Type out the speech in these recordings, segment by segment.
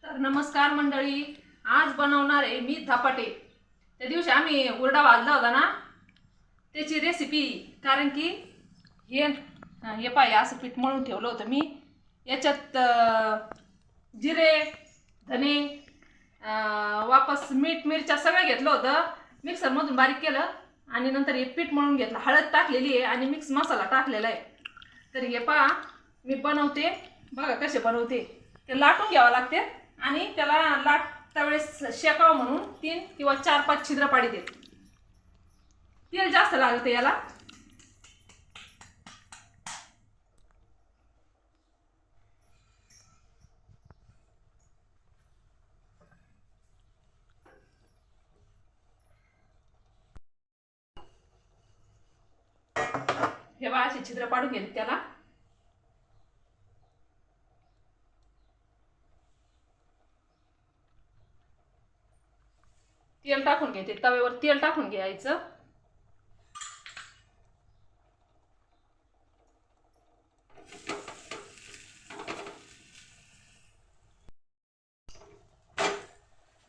तर नमस्कार मंडळी, आज बनवणार आहे मी धपाटे। त्या दिवशी आम्ही हुरडा भाजला होता ना, त्याची रेसिपी। कारण की हे पाय असं पीठ मळून ठेवलं होतं मी। याच्यात जिरे, धने, वापस मीठ, मिरच्या सगळं घेतलं होतं, मिक्सर मधून बारीक केलं आणि नंतर हे पीठ मळून घेतलं। हळद टाकलेली आहे आणि मिक्स मसाला टाकलेला आहे। तर हे पहा मी बनवते, बघा कसे बनवते। ते लाटून घ्यावं लागते आणि त्याला लाटता वेळेस शेकावं म्हणून 3 किंवा 4-5 छिद्र पाडीते। तेल जास्त लागते याला। हे बघा असे छिद्र पाडून घेते त्याला। तेल टाकून घेते, तव्यावर तेल टाकून घ्यायचं।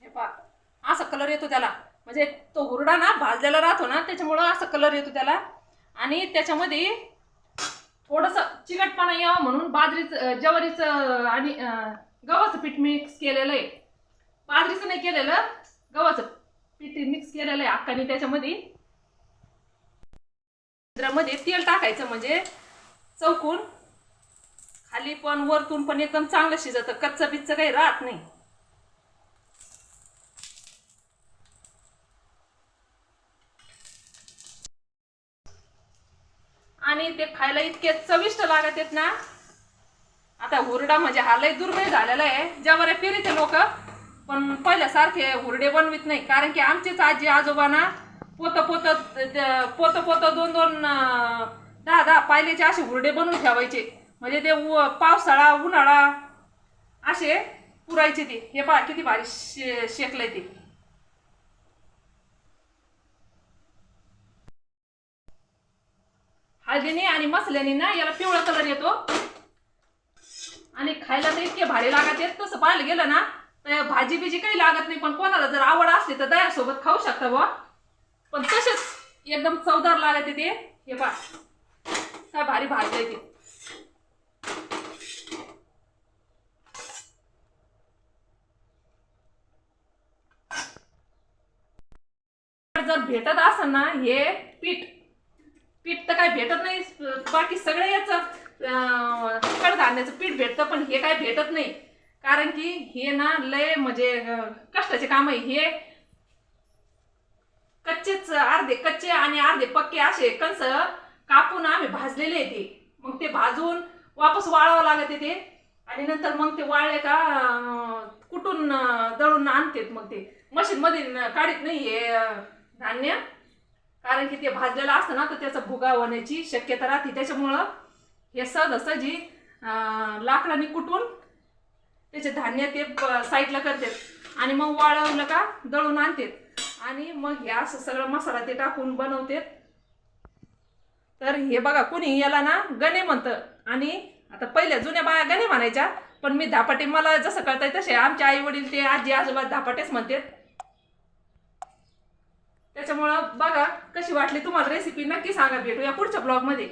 हे पहा असा कलर येतो त्याला, म्हणजे तो हुरडा ना भाजलेला राहतो ना, त्याच्यामुळे असा कलर येतो त्याला। आणि त्याच्यामध्ये थोडंसं चिकटपणा यावा म्हणून बाजरीचं, ज्वारीचं आणि गव्हाचं पीठ मिक्स केलेलं आहे। बाजरीचं नाही केलेलं, गव्हाचं पीठ मिक्स केलेलं आहे अक्काने। त्याच्यामध्ये तेल टाकायचं म्हणजे चौकून खाली पण वरतून पण एकदम चांगलं शिजतं, कच्चं बिच्चं काही राहत नाही। आणि ते खायला इतके चविष्ट लागत आहेत ना। आता हुरडा म्हणजे हा लय दुर्मिळ झालेला आहे। ज्यावर पेरीचे लोक पण पहिल्यासारखे हुरडे बनवित नाही। कारण की आमचेच आजी आजोबा ना पोत पोत 2-2 10-10 पायलेचे असे हुरडे बनवून ठेवायचे। म्हणजे ते पावसाळा उन्हाळा असे पुरायचे ते। हे पहा किती भारी शेकलंय ते। हळदीने आणि मसाल्याने ना याला पिवळा कलर येतो आणि खायला तर इतके भारी लागत आहेत। तसं पाहायला गेलं ना तर भाजी बिजी काही लागत नाही, पण कोणाला जर आवड असली तर दह्यासोबत खाऊ शकता बुवा। पण तसेच एकदम चवदार लागत ते। हे पहा काय भारी भाजलंय ते। जर भेटत असेल ना हे पीठ, पीठ तर काय भेटत नाही, बाकी सगळे याचं कडधान्याचं पीठ भेटतं, पण हे काय भेटत नाही। कारण की हे ना लय म्हणजे कष्टाचे काम आहे। हे कच्चेच, अर्धे कच्चे आणि अर्धे पक्के असे कंस कापून आम्ही भाजलेले आहे ते। मग ते भाजून वापस वाळावं लागते ते आणि नंतर मग ते वाळले का कुटून दळून आणतात। मग ते मशीन मध्ये काढत नाही हे धान्य, कारण की ते भाजलेलं असतं ना तर त्याचा भुगा होण्याची शक्यता राहते। त्याच्यामुळं हे सहजासहजी लाकडाने कुटून त्याचे धान्य ते साईडला करतात आणि मग वाळवलं का दळून आणतात आणि मग हे असं सगळं मसाला ते टाकून बनवतात। तर हे बघा कोणी याला ना गणे म्हणतं, आणि आता पहिल्या जुन्या बाया गणे म्हणायच्या, पण मी धपाटे, मला जसं कळतंय तसे आमचे आई वडील ते आजी आजोबा धपाटेच म्हणतात। त्याच्यामुळं बघा कशी वाटली तुम्हाला रेसिपी, नक्की सांगा। भेटूया पुढच्या ब्लॉग मध्ये।